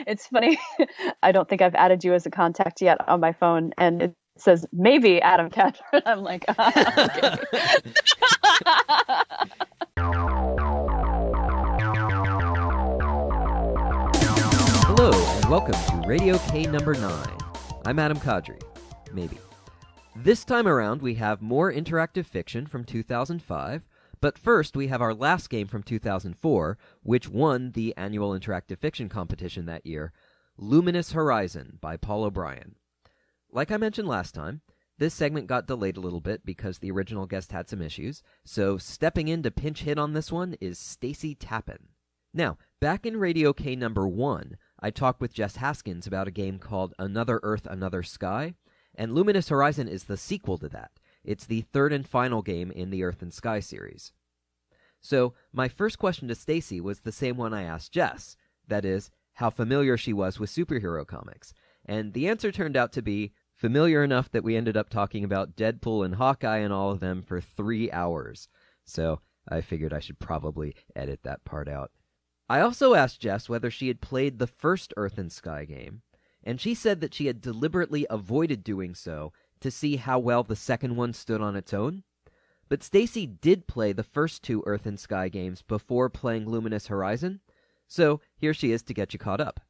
It's funny. I don't think I've added you as a contact yet on my phone, and it says maybe Adam Cadre. I'm like, okay. Hello, and welcome to Radio K number 9. I'm Adam Cadre. Maybe. This time around, we have more interactive fiction from 2005, but first we have our last game from 2004, which won the annual interactive fiction competition that year, Luminous Horizon by Paul O'Brien. Like I mentioned last time, this segment got delayed a little bit because the original guest had some issues, so stepping in to pinch hit on this one is Stacy Tappan. Now, back in Radio K number 1, I talked with Jess Haskins about a game called Another Earth, Another Sky, and Luminous Horizon is the sequel to that. It's the third and final game in the Earth and Sky series. So, my first question to Stacy was the same one I asked Jess, that is, how familiar she was with superhero comics. And the answer turned out to be familiar enough that we ended up talking about Deadpool and Hawkeye and all of them for 3 hours. So, I figured I should probably edit that part out. I also asked Jess whether she had played the first Earth and Sky game, and she said that she had deliberately avoided doing so to see how well the second one stood on its own. But Stacy did play the first 2 Earth and Sky games before playing Luminous Horizon, so here she is to get you caught up.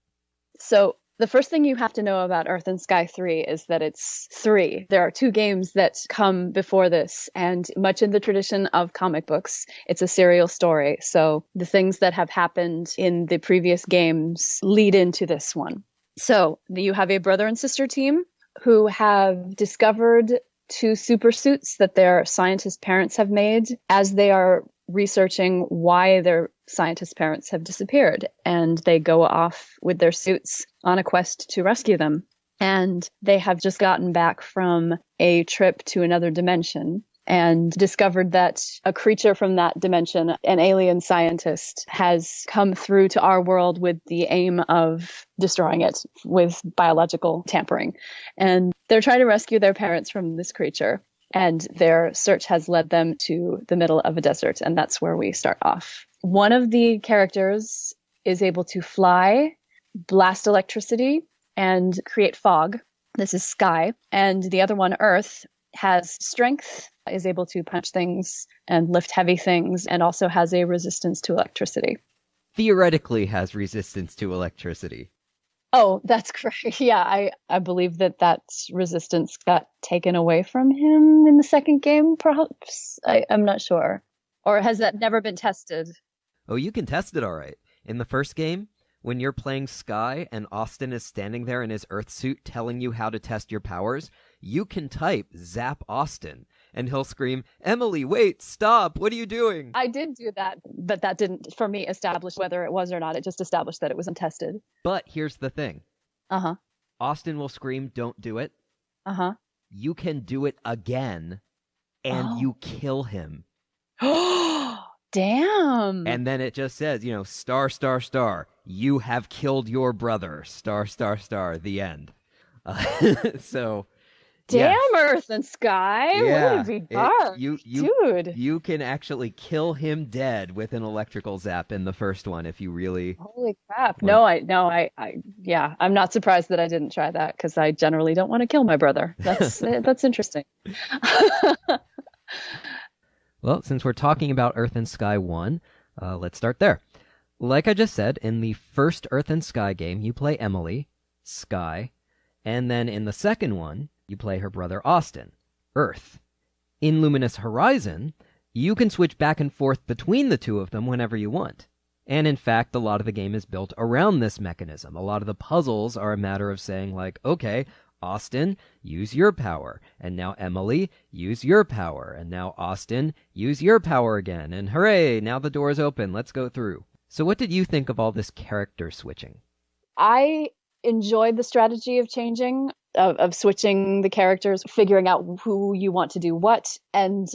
So the first thing you have to know about Earth and Sky 3 is that it's 3. There are 2 games that come before this, and much in the tradition of comic books, it's a serial story. So the things that have happened in the previous games lead into this one. So you have a brother and sister team who have discovered 2 super suits that their scientist parents have made as they are researching why their scientist parents have disappeared. And they go off with their suits on a quest to rescue them. And they have just gotten back from a trip to another dimension and discovered that a creature from that dimension, an alien scientist, has come through to our world with the aim of destroying it with biological tampering. And they're trying to rescue their parents from this creature. And their search has led them to the middle of a desert, and that's where we start off. One of the characters is able to fly, blast electricity, and create fog. This is Sky. And the other one, Earth, has strength, is able to punch things and lift heavy things, and also has a resistance to electricity. Theoretically has resistance to electricity. Oh, that's great. Yeah, I believe that resistance got taken away from him in the second game, perhaps? I'm not sure. Or has that never been tested? Oh, you can test it all right. In the first game, when you're playing Sky and Austin is standing there in his Earth suit telling you how to test your powers, you can type Zap Austin, and he'll scream, "Emily, wait, stop, what are you doing?" I did do that, but that didn't, for me, establish whether it was or not. It just established that it was untested. But here's the thing. Uh-huh. Austin will scream, "Don't do it." Uh-huh. You can do it again, and you kill him. Damn. And then it just says, star, star, star, you have killed your brother, star, star, star, the end. So... Damn, yes. Earth and Sky. Yeah, Wouldn't it be dark? Dude. You can actually kill him dead with an electrical zap in the first one if you really... Holy crap. No, yeah, I'm not surprised that I didn't try that because I generally don't want to kill my brother. That's interesting. Well, since we're talking about Earth and Sky 1, let's start there. Like I just said, in the first Earth and Sky game, you play Emily, Sky, and then in the second one, you play her brother Austin, Earth. In Luminous Horizon, you can switch back and forth between the 2 of them whenever you want. And in fact, a lot of the game is built around this mechanism. A lot of the puzzles are a matter of saying, like, okay, Austin, use your power. And now Emily, use your power. And now Austin, use your power again. And hooray, now the door is open. Let's go through. So what did you think of all this character switching? I enjoyed the strategy of changing, of switching the characters, figuring out who you want to do what, and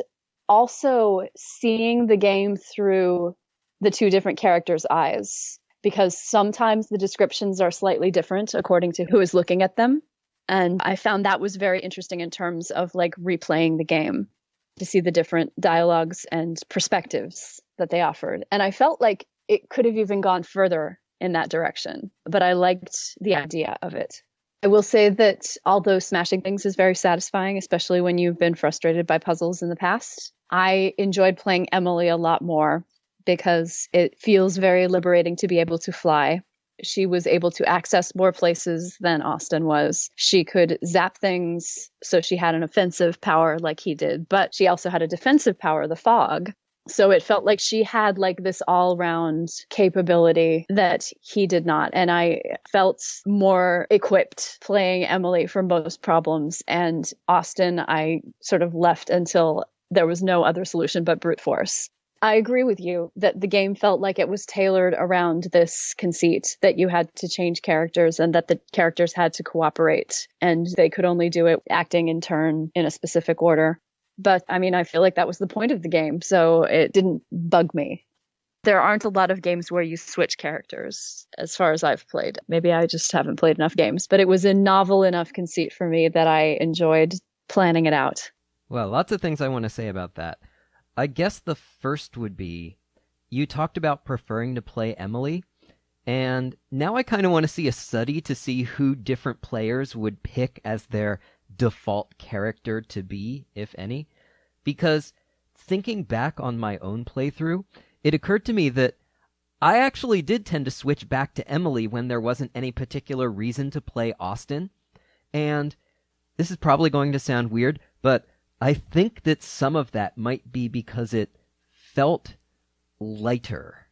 also seeing the game through the 2 different characters' eyes. Because sometimes the descriptions are slightly different according to who is looking at them. And I found that was very interesting in terms of like replaying the game, to see the different dialogues and perspectives that they offered. And I felt like it could have even gone further in that direction, but I liked the idea of it. I will say that although smashing things is very satisfying, especially when you've been frustrated by puzzles in the past, I enjoyed playing Emily a lot more because it feels very liberating to be able to fly. She was able to access more places than Austin was. She could zap things, so she had an offensive power like he did, but she also had a defensive power, the fog. So it felt like she had like this all-round capability that he did not. And I felt more equipped playing Emily for most problems. And Austin, I sort of left until there was no other solution but brute force. I agree with you that the game felt like it was tailored around this conceit that you had to change characters and that the characters had to cooperate and they could only do it acting in turn in a specific order. But I mean, I feel like that was the point of the game, so it didn't bug me. There aren't a lot of games where you switch characters, as far as I've played. Maybe I just haven't played enough games, but it was a novel enough conceit for me that I enjoyed planning it out. Well, lots of things I want to say about that. I guess the first would be, you talked about preferring to play Emily, and now I kind of want to see a study to see who different players would pick as their default character to be, if any. Because thinking back on my own playthrough, it occurred to me that I actually did tend to switch back to Emily when there wasn't any particular reason to play Austin. And this is probably going to sound weird, but I think that some of that might be because it felt lighter.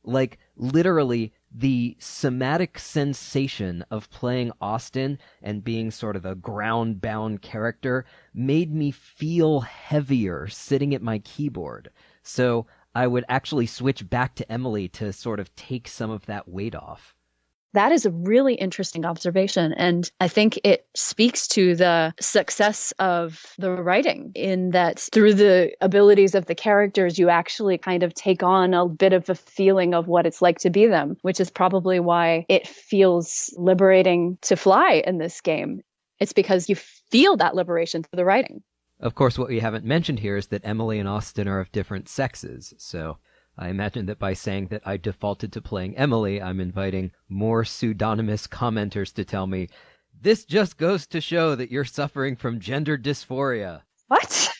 Like, literally, the somatic sensation of playing Austin and being sort of a ground-bound character made me feel heavier sitting at my keyboard. So I would actually switch back to Emily to sort of take some of that weight off. That is a really interesting observation. And I think it speaks to the success of the writing in that through the abilities of the characters, you actually kind of take on a bit of a feeling of what it's like to be them, which is probably why it feels liberating to fly in this game. It's because you feel that liberation through the writing. Of course, what we haven't mentioned here is that Emily and Austin are of different sexes, so I imagine that by saying that I defaulted to playing Emily, I'm inviting more pseudonymous commenters to tell me, this just goes to show that you're suffering from gender dysphoria. What?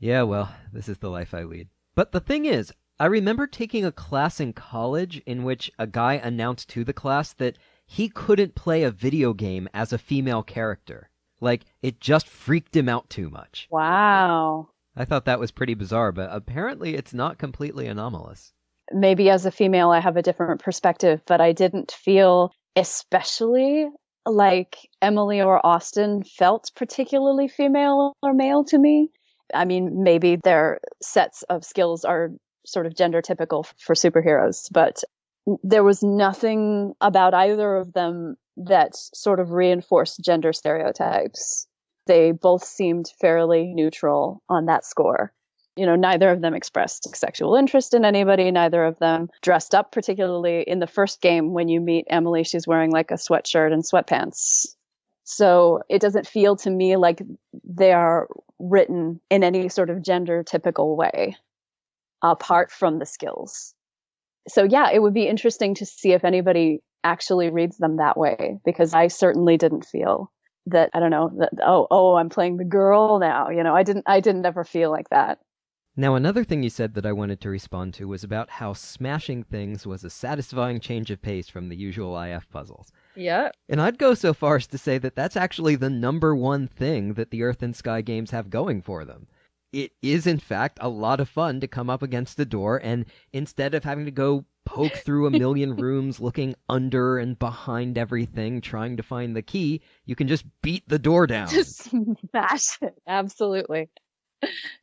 Yeah, well, this is the life I lead. But the thing is, I remember taking a class in college in which a guy announced to the class that he couldn't play a video game as a female character. Like, it just freaked him out too much. Wow. I thought that was pretty bizarre, but apparently it's not completely anomalous. Maybe as a female, I have a different perspective, but I didn't feel especially like Emily or Austin felt particularly female or male to me. I mean, maybe their sets of skills are sort of gender typical for superheroes, but there was nothing about either of them that sort of reinforced gender stereotypes. They both seemed fairly neutral on that score. You know, neither of them expressed sexual interest in anybody. Neither of them dressed up particularly. In the first game, when you meet Emily, she's wearing like a sweatshirt and sweatpants. So it doesn't feel to me like they are written in any sort of gender typical way, apart from the skills. So yeah, it would be interesting to see if anybody actually reads them that way, because I certainly didn't feel that, I don't know, that, oh, I'm playing the girl now. You know, I didn't ever feel like that. Now, another thing you said that I wanted to respond to was about how smashing things was a satisfying change of pace from the usual IF puzzles. Yeah. And I'd go so far as to say that that's actually the number one thing that the Earth and Sky games have going for them. It is, in fact, a lot of fun to come up against the door, and instead of having to go poke through a million rooms looking under and behind everything trying to find the key, you can just beat the door down. Just smash it. Absolutely.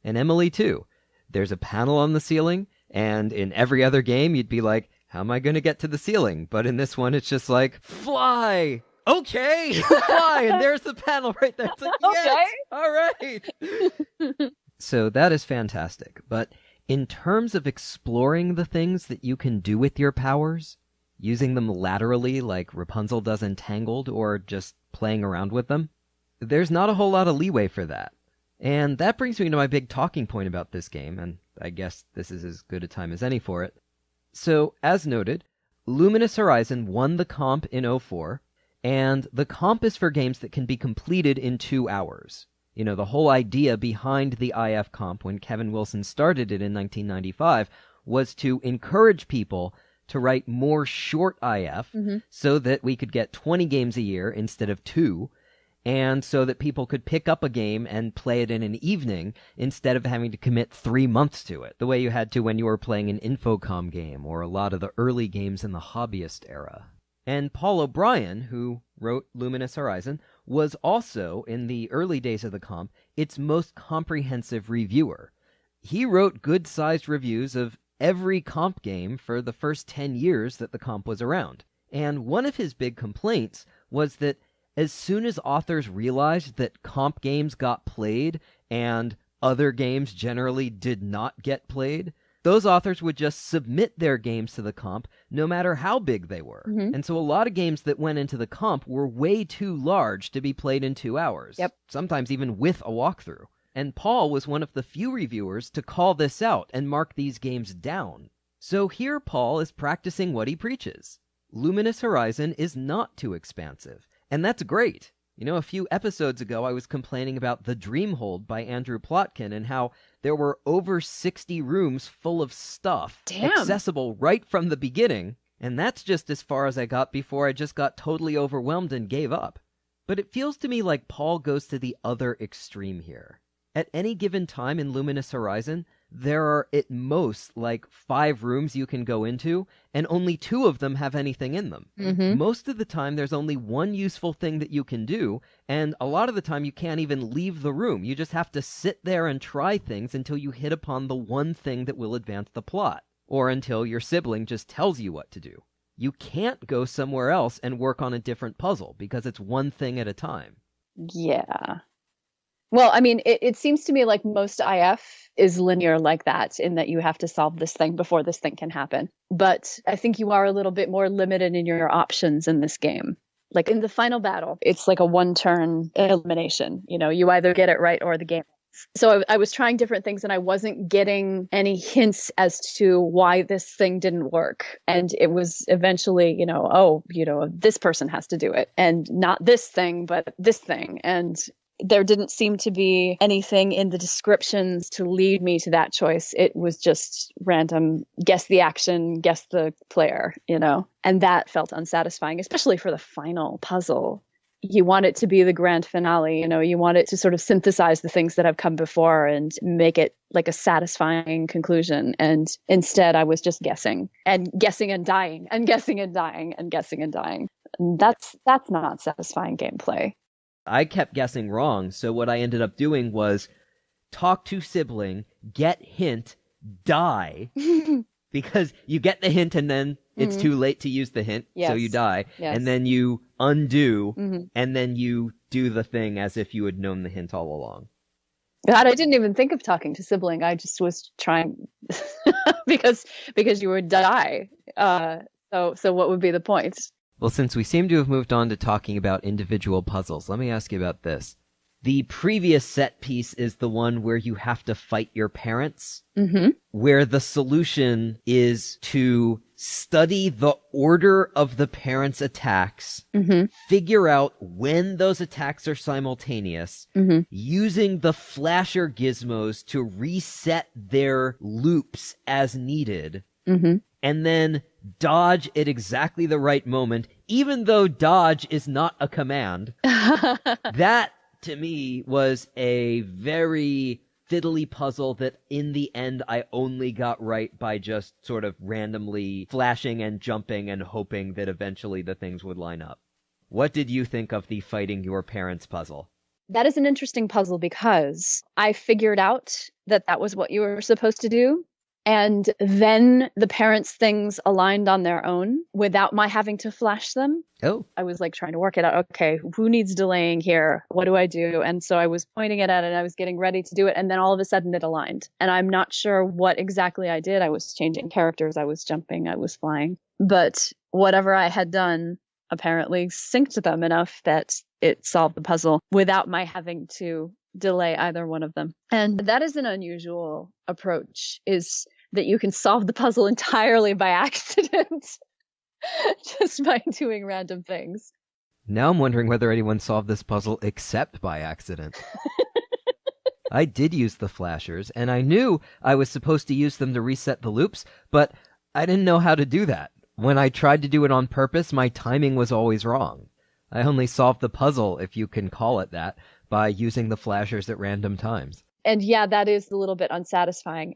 And Emily, too. There's a panel on the ceiling, and in every other game, you'd be like, how am I going to get to the ceiling? But in this one, it's just like, fly! Okay! Fly! And there's the panel right there. It's like, yes! Okay. All right! So that is fantastic. But in terms of exploring the things that you can do with your powers, using them laterally like Rapunzel does in Tangled, or just playing around with them, there's not a whole lot of leeway for that. And that brings me to my big talking point about this game, and I guess this is as good a time as any for it. So, as noted, Luminous Horizon won the comp in '04, and the comp is for games that can be completed in 2 hours. You know, the whole idea behind the IF comp when Kevin Wilson started it in 1995 was to encourage people to write more short IF so that we could get 20 games a year instead of 2, and so that people could pick up a game and play it in an evening instead of having to commit 3 months to it, the way you had to when you were playing an Infocom game or a lot of the early games in the hobbyist era. And Paul O'Brien, who wrote Luminous Horizon, was also, in the early days of the comp, its most comprehensive reviewer. He wrote good-sized reviews of every comp game for the first 10 years that the comp was around. And one of his big complaints was that as soon as authors realized that comp games got played and other games generally did not get played, those authors would just submit their games to the comp no matter how big they were. And so a lot of games that went into the comp were way too large to be played in 2 hours, sometimes even with a walkthrough. And Paul was one of the few reviewers to call this out and mark these games down. So here Paul is practicing what he preaches. Luminous Horizon is not too expansive. And that's great. You know, a few episodes ago, I was complaining about The Dreamhold by Andrew Plotkin and how there were over 60 rooms full of stuff accessible right from the beginning. And that's just as far as I got before I just got totally overwhelmed and gave up. But it feels to me like Paul goes to the other extreme here. At any given time in Luminous Horizon, there are at most like 5 rooms you can go into, and only 2 of them have anything in them. Most of the time, there's only one useful thing that you can do, and a lot of the time you can't even leave the room. You just have to sit there and try things until you hit upon the one thing that will advance the plot, or until your sibling just tells you what to do. You can't go somewhere else and work on a different puzzle, because it's one thing at a time. Yeah. Well, I mean, it seems to me like most IF is linear like that, in that you have to solve this thing before this thing can happen. But I think you are a little bit more limited in your options in this game. Like in the final battle, it's like a one-turn elimination. You know, you either get it right or the game ends. So I was trying different things and I wasn't getting any hints as to why this thing didn't work. And it was eventually, this person has to do it. And not this thing, but this thing. And there didn't seem to be anything in the descriptions to lead me to that choice. It was just random, guess the action, guess the player, and that felt unsatisfying, especially for the final puzzle. You want it to be the grand finale, you want it to sort of synthesize the things that have come before and make it like a satisfying conclusion. And instead I was just guessing and dying and guessing and dying and guessing and dying. And that's not satisfying gameplay. I kept guessing wrong, so what I ended up doing was talk to sibling, get hint, die, because you get the hint and then it's too late to use the hint, so you die, and then you undo, and then you do the thing as if you had known the hint all along. God, I didn't even think of talking to sibling. I just was trying because you would die. So what would be the point? Well, since we seem to have moved on to talking about individual puzzles, let me ask you about this. The previous set piece is the one where you have to fight your parents, where the solution is to study the order of the parents' attacks, figure out when those attacks are simultaneous, using the flasher gizmos to reset their loops as needed, and then dodge at exactly the right moment, even though dodge is not a command. That, to me, was a very fiddly puzzle that in the end I only got right by just sort of randomly flashing and jumping and hoping that eventually the things would line up. What did you think of the fighting your parents puzzle? That is an interesting puzzle because I figured out that was what you were supposed to do. And then the parents' things aligned on their own without my having to flash them. Oh. I was like trying to work it out. Okay, who needs delaying here? What do I do? And so I was pointing it at it and I was getting ready to do it. And then all of a sudden it aligned. And I'm not sure what exactly I did. I was changing characters. I was jumping. I was flying. But whatever I had done apparently synced them enough that it solved the puzzle without my having to delay either one of them. And that is an unusual approach, is that you can solve the puzzle entirely by accident just by doing random things. Now I'm wondering whether anyone solved this puzzle except by accident. I did use the flashers, and I knew I was supposed to use them to reset the loops, but I didn't know how to do that. When I tried to do it on purpose, my timing was always wrong. I only solved the puzzle, if you can call it that, by using the flashers at random times. And yeah, that is a little bit unsatisfying.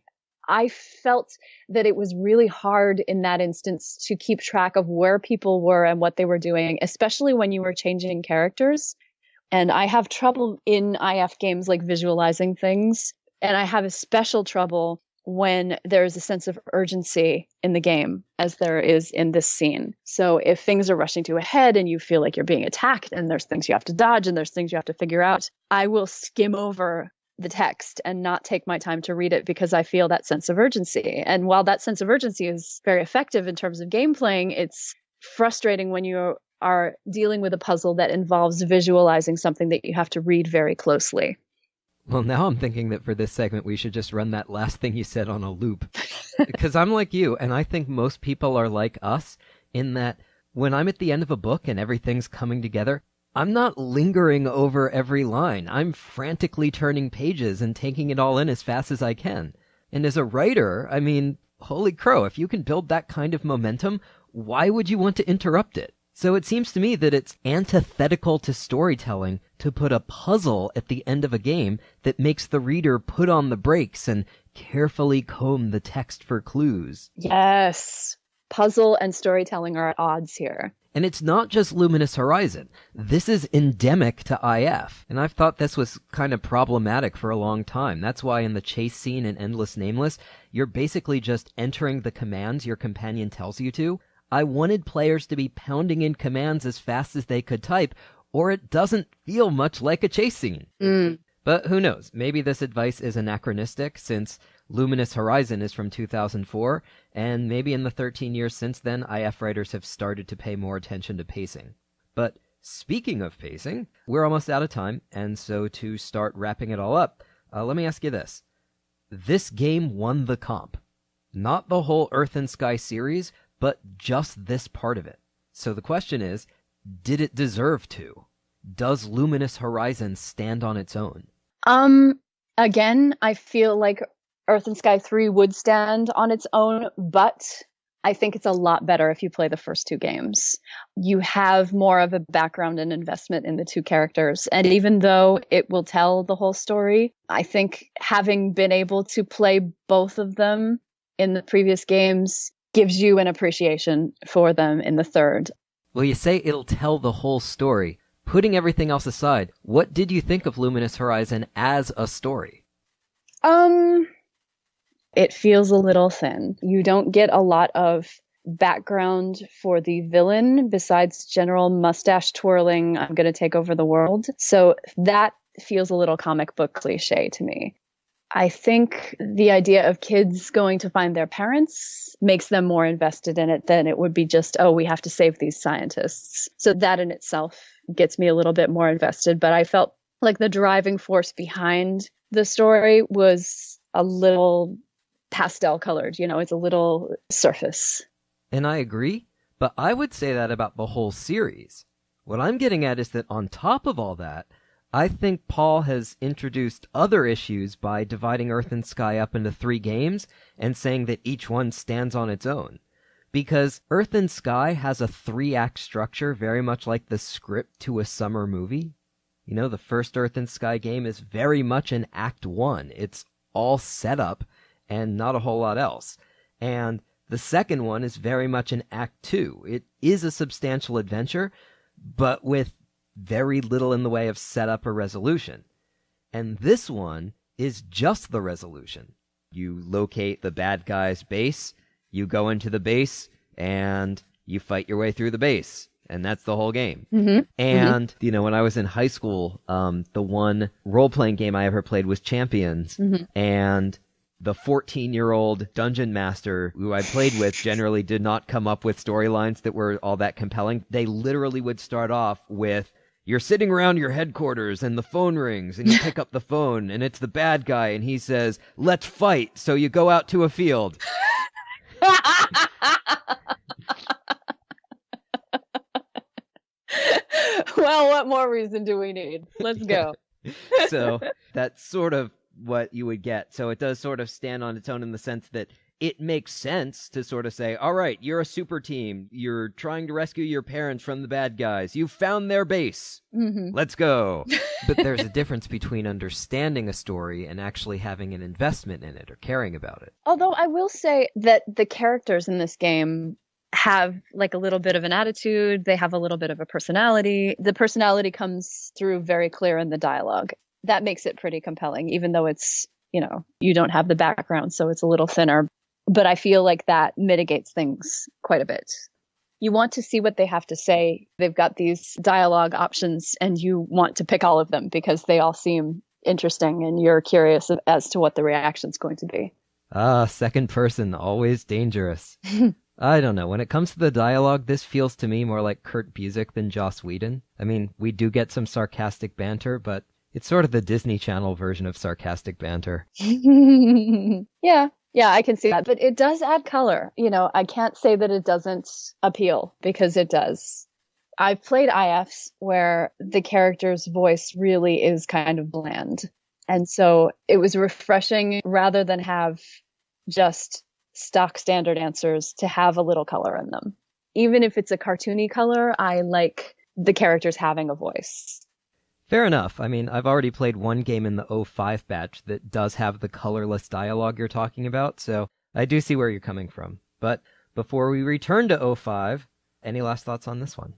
I felt that it was really hard in that instance to keep track of where people were and what they were doing, especially when you were changing characters. And I have trouble in IF games like visualizing things. And I have a special trouble when there's a sense of urgency in the game, as there is in this scene. So if things are rushing to a head and you feel like you're being attacked and there's things you have to dodge and there's things you have to figure out, I will skim over the text and not take my time to read it because I feel that sense of urgency. And while that sense of urgency is very effective in terms of game playing, it's frustrating when you are dealing with a puzzle that involves visualizing something that you have to read very closely. Well, now I'm thinking that for this segment, we should just run that last thing you said on a loop. Because I'm like you, and I think most people are like us in that when I'm at the end of a book and everything's coming together, I'm not lingering over every line. I'm frantically turning pages and taking it all in as fast as I can. And as a writer, I mean, holy crow, if you can build that kind of momentum, why would you want to interrupt it? So it seems to me that it's antithetical to storytelling to put a puzzle at the end of a game that makes the reader put on the brakes and carefully comb the text for clues. Yes. Puzzle and storytelling are at odds here. And it's not just Luminous Horizon. This is endemic to IF. And I've thought this was kind of problematic for a long time. That's why in the chase scene in Endless Nameless, you're basically just entering the commands your companion tells you to. I wanted players to be pounding in commands as fast as they could type, or it doesn't feel much like a chase scene. But who knows? Maybe this advice is anachronistic since Luminous Horizon is from 2004, and maybe in the 13 years since then, IF writers have started to pay more attention to pacing. But speaking of pacing, we're almost out of time, and so to start wrapping it all up, let me ask you this. This game won the comp. Not the whole Earth and Sky series, but just this part of it. So the question is, did it deserve to? Does Luminous Horizon stand on its own? Again, I feel like Earth and Sky 3 would stand on its own, but I think it's a lot better if you play the first two games. You have more of a background and investment in the two characters. And even though it will tell the whole story, I think having been able to play both of them in the previous games gives you an appreciation for them in the third. Well, you say it'll tell the whole story. Putting everything else aside, what did you think of Luminous Horizon as a story? It feels a little thin. You don't get a lot of background for the villain besides general mustache twirling, I'm going to take over the world. So that feels a little comic book cliche to me. I think the idea of kids going to find their parents makes them more invested in it than it would be just, oh, we have to save these scientists. So that in itself gets me a little bit more invested. But I felt like the driving force behind the story was a little pastel colored, it's a little surface. And I agree, but I would say that about the whole series. What I'm getting at is that on top of all that, I think Paul has introduced other issues by dividing Earth and Sky up into 3 games and saying that each one stands on its own. Because Earth and Sky has a 3-act structure very much like the script to a summer movie. The first Earth and Sky game is very much an Act 1. It's all set up and not a whole lot else. And the second one is very much an Act 2. It is a substantial adventure, but with very little in the way of setup or resolution. And this one is just the resolution. You locate the bad guy's base, you go into the base, and you fight your way through the base. And that's the whole game. And, when I was in high school, the one role-playing game I ever played was Champions. And the 14-year-old dungeon master who I played with generally did not come up with storylines that were all that compelling. They literally would start off with, you're sitting around your headquarters and the phone rings and you pick up the phone and it's the bad guy and he says, "Let's fight." So you go out to a field. Well, what more reason do we need? Let's go. So that's sort of what you would get. So it does sort of stand on its own in the sense that it makes sense to sort of say, all right, you're a super team. You're trying to rescue your parents from the bad guys. You've found their base. Mm-hmm. Let's go. But there's a difference between understanding a story and actually having an investment in it or caring about it. Although I will say that the characters in this game have like a little bit of an attitude. They have a little bit of a personality. The personality comes through very clear in the dialogue. That makes it pretty compelling, even though it's, you don't have the background, so it's a little thinner. But I feel like that mitigates things quite a bit. You want to see what they have to say. They've got these dialogue options and you want to pick all of them because they all seem interesting and you're curious as to what the reaction's going to be. Second person, always dangerous. I don't know. When it comes to the dialogue, this feels to me more like Kurt Busiek than Joss Whedon. I mean, we do get some sarcastic banter, but it's sort of the Disney Channel version of sarcastic banter. Yeah, I can see that. But it does add color. I can't say that it doesn't appeal because it does. I've played IFs where the character's voice really is kind of bland. And so it was refreshing rather than have just stock standard answers to have a little color in them. Even if it's a cartoony color, I like the characters having a voice. Fair enough. I mean, I've already played one game in the 05 batch that does have the colorless dialogue you're talking about, so I do see where you're coming from. But before we return to 05, any last thoughts on this one?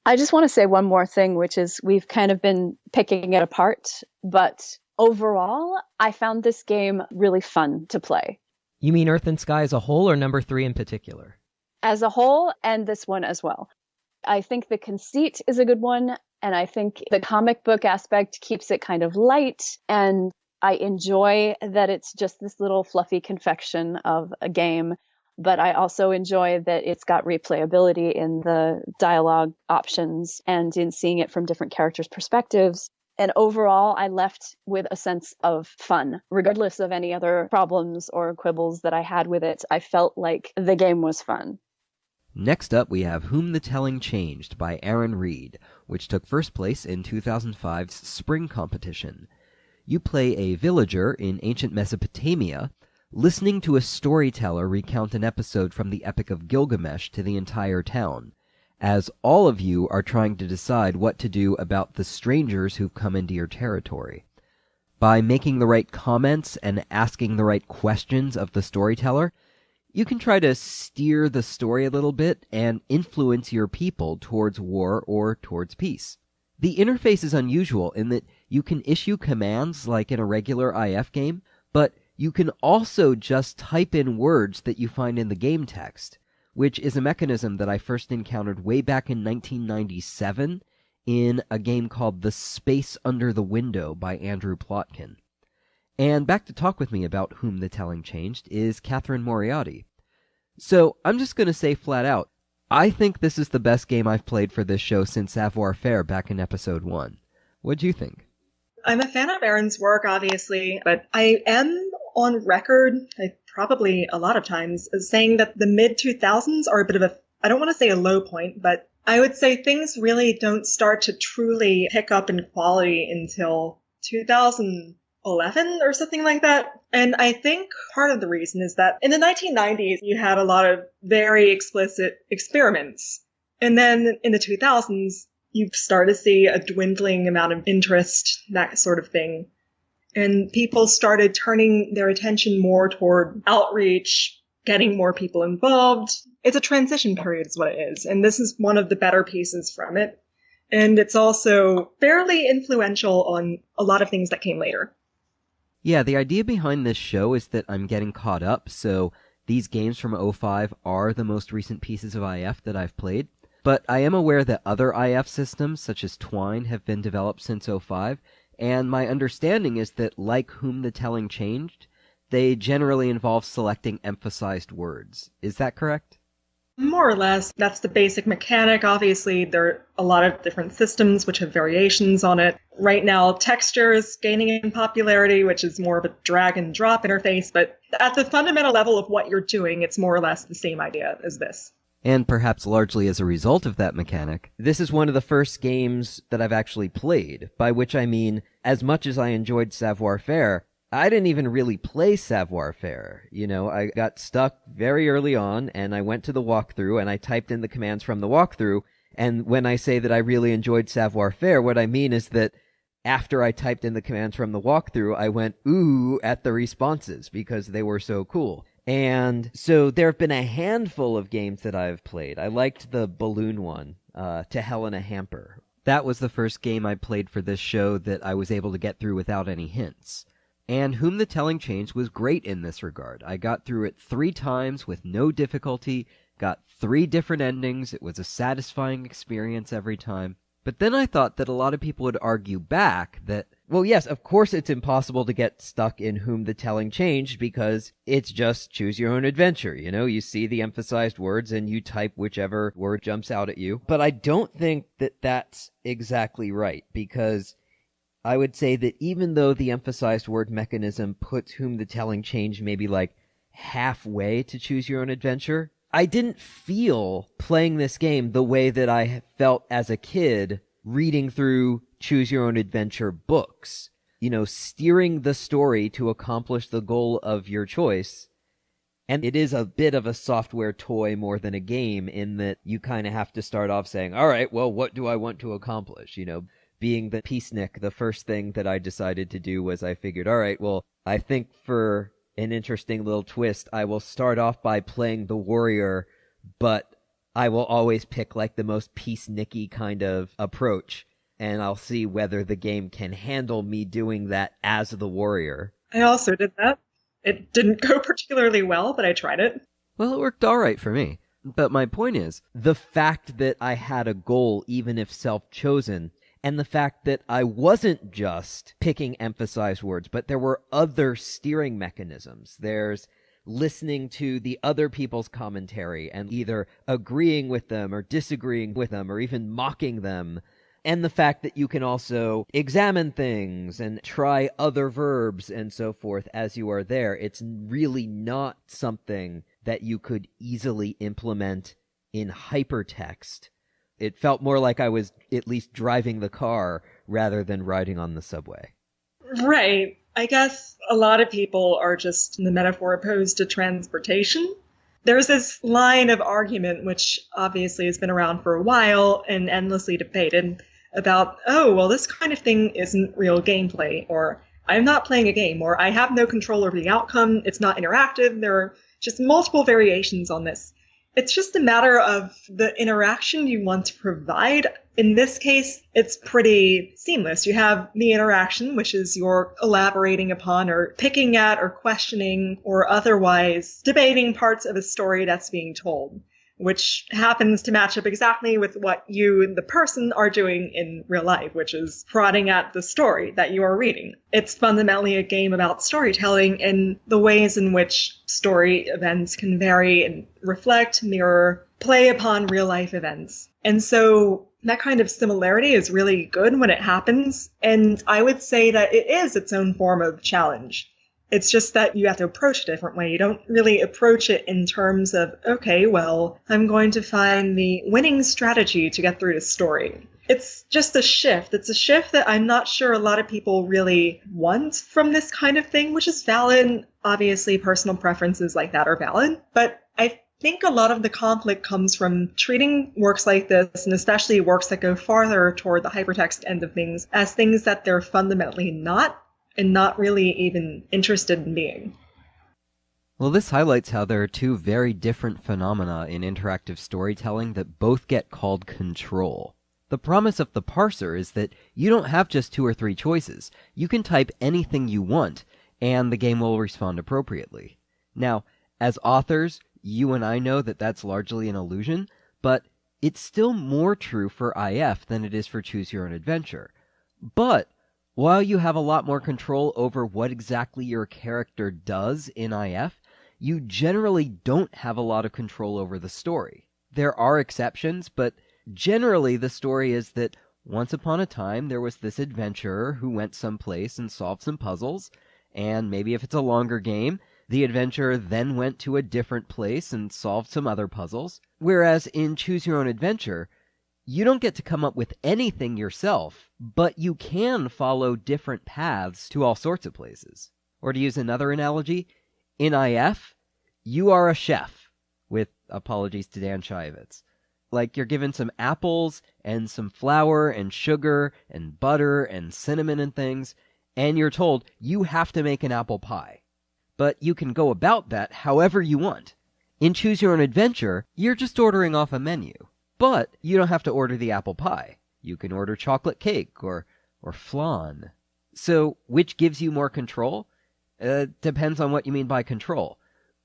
I just want to say one more thing, which is we've kind of been picking it apart, but overall, I found this game really fun to play. You mean Earth and Sky as a whole, or number 3 in particular? As a whole, and this one as well. I think the conceit is a good one, and I think the comic book aspect keeps it kind of light, and I enjoy that it's just this little fluffy confection of a game, but I also enjoy that it's got replayability in the dialogue options and in seeing it from different characters' perspectives. And overall, I left with a sense of fun. Regardless of any other problems or quibbles that I had with it, I felt like the game was fun. Next up, we have Whom the Telling Changed by Aaron Reed, which took first place in 2005's Spring Competition. You play a villager in ancient Mesopotamia, listening to a storyteller recount an episode from the Epic of Gilgamesh to the entire town, as all of you are trying to decide what to do about the strangers who've come into your territory. By making the right comments and asking the right questions of the storyteller, you can try to steer the story a little bit and influence your people towards war or towards peace. The interface is unusual in that you can issue commands like in a regular IF game, but you can also just type in words that you find in the game text, which is a mechanism that I first encountered way back in 1997 in a game called The Space Under the Window by Andrew Plotkin. And back to talk with me about Whom the Telling Changed is Catherine Moriarty. So I'm just going to say flat out, I think this is the best game I've played for this show since Savoir Faire back in episode 1. What'd you think? I'm a fan of Aaron's work, obviously, but I am on record, probably a lot of times, as saying that the mid-2000s are a bit of a, I don't want to say a low point, but I would say things really don't start to truly pick up in quality until 2011 or something like that. And I think part of the reason is that in the 1990s, you had a lot of very explicit experiments. And then in the 2000s, you start to see a dwindling amount of interest, that sort of thing. And people started turning their attention more toward outreach, getting more people involved. It's a transition period is what it is. And this is one of the better pieces from it. And it's also fairly influential on a lot of things that came later. Yeah, the idea behind this show is that I'm getting caught up, so these games from 05 are the most recent pieces of IF that I've played. But I am aware that other IF systems, such as Twine, have been developed since 05, and my understanding is that, like Whom the Telling Changed, they generally involve selecting emphasized words. Is that correct? More or less, that's the basic mechanic. Obviously, there are a lot of different systems which have variations on it. Right now, texture is gaining in popularity, which is more of a drag and drop interface, but at the fundamental level of what you're doing, it's more or less the same idea as this. And perhaps largely as a result of that mechanic, this is one of the first games that I've actually played, by which I mean, as much as I enjoyed Savoir-Faire, I didn't even really play Savoir-Faire. I got stuck very early on, and I went to the walkthrough, and I typed in the commands from the walkthrough, and when I say that I really enjoyed Savoir-Faire, what I mean is that after I typed in the commands from the walkthrough, I went, ooh, at the responses, because they were so cool. And so there have been a handful of games that I've played. I liked the balloon one, To Hell in a Hamper. That was the first game I played for this show that I was able to get through without any hints. And Whom the Telling Changed was great in this regard. I got through it 3 times with no difficulty, got 3 different endings. It was a satisfying experience every time. But then I thought that a lot of people would argue back that, well, yes, of course it's impossible to get stuck in Whom the Telling Changed because it's just choose your own adventure. You see the emphasized words and you type whichever word jumps out at you. But I don't think that that's exactly right, because I would say that even though the emphasized word mechanism puts Whom the Telling Changed maybe like halfway to choose your own adventure, I didn't feel playing this game the way that I felt as a kid reading through Choose Your Own Adventure books. Steering the story to accomplish the goal of your choice. And it is a bit of a software toy more than a game, in that you kind of have to start off saying, all right, well, what do I want to accomplish? Being the peacenik, the first thing that I decided to do was I figured, all right, well, I think for an interesting little twist, I will start off by playing the warrior, but I will always pick like the most peacenicky kind of approach, and I'll see whether the game can handle me doing that as the warrior. I also did that. It didn't go particularly well, but I tried it. Well, it worked all right for me. But my point is, the fact that I had a goal, even if self-chosen, and the fact that I wasn't just picking emphasized words, but there were other steering mechanisms. There's listening to the other people's commentary and either agreeing with them or disagreeing with them or even mocking them. And the fact that you can also examine things and try other verbs and so forth as you are there. It's really not something that you could easily implement in hypertext. It felt more like I was at least driving the car rather than riding on the subway. Right. I guess a lot of people are just, in the metaphor, opposed to transportation. There's this line of argument, which obviously has been around for a while and endlessly debated, about, oh, well, this kind of thing isn't real gameplay, or I'm not playing a game, or I have no control over the outcome, it's not interactive. There are just multiple variations on this. It's just a matter of the interaction you want to provide. In this case, it's pretty seamless. You have the interaction, which is you're elaborating upon or picking at or questioning or otherwise debating parts of a story that's being told, which happens to match up exactly with what you, the person, are doing in real life, which is prodding at the story that you are reading. It's fundamentally a game about storytelling and the ways in which story events can vary and reflect, mirror, play upon real life events. And so that kind of similarity is really good when it happens. And I would say that it is its own form of challenge. It's just that you have to approach it a different way. You don't really approach it in terms of, okay, well, I'm going to find the winning strategy to get through the story. It's just a shift. It's a shift that I'm not sure a lot of people really want from this kind of thing, which is valid. Obviously, personal preferences like that are valid. But I think a lot of the conflict comes from treating works like this, and especially works that go farther toward the hypertext end of things, as things that they're fundamentally not, and not really even interested in being. Well, this highlights how there are two very different phenomena in interactive storytelling that both get called control. The promise of the parser is that you don't have just 2 or 3 choices. You can type anything you want, and the game will respond appropriately. Now, as authors, you and I know that that's largely an illusion, but it's still more true for IF than it is for Choose Your Own Adventure. But while you have a lot more control over what exactly your character does in IF, you generally don't have a lot of control over the story. There are exceptions, but generally the story is that once upon a time there was this adventurer who went someplace and solved some puzzles, and maybe if it's a longer game, the adventurer then went to a different place and solved some other puzzles. Whereas in Choose Your Own Adventure, you don't get to come up with anything yourself, but you can follow different paths to all sorts of places. Or to use another analogy, in IF, you are a chef, with apologies to Dan Shivitz. Like, you're given some apples and some flour and sugar and butter and cinnamon and things, and you're told you have to make an apple pie. But you can go about that however you want. In Choose Your Own Adventure, you're just ordering off a menu. But you don't have to order the apple pie. You can order chocolate cake or flan. So, which gives you more control? Depends on what you mean by control.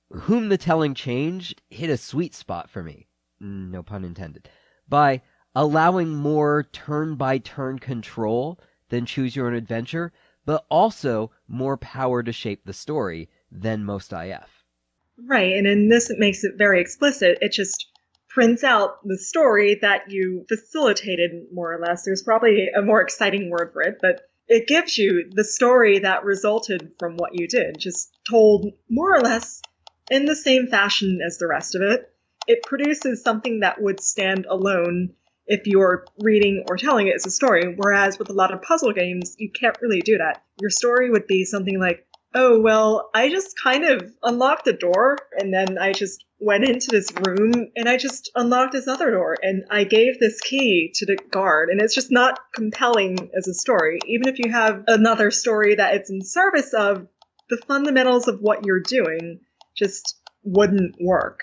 Whom the Telling Changed hit a sweet spot for me. No pun intended. By allowing more turn-by-turn control than Choose Your Own Adventure, but also more power to shape the story than most IF. Right, and in this it makes it very explicit. It just prints out the story that you facilitated, more or less. There's probably a more exciting word for it, but it gives you the story that resulted from what you did, just told more or less in the same fashion as the rest of it. It produces something that would stand alone if you're reading or telling it as a story, whereas with a lot of puzzle games, you can't really do that. Your story would be something like, oh, well, I just kind of unlocked a door, and then I just went into this room, and I just unlocked this other door, and I gave this key to the guard, and it's just not compelling as a story. Even if you have another story that it's in service of, the fundamentals of what you're doing just wouldn't work.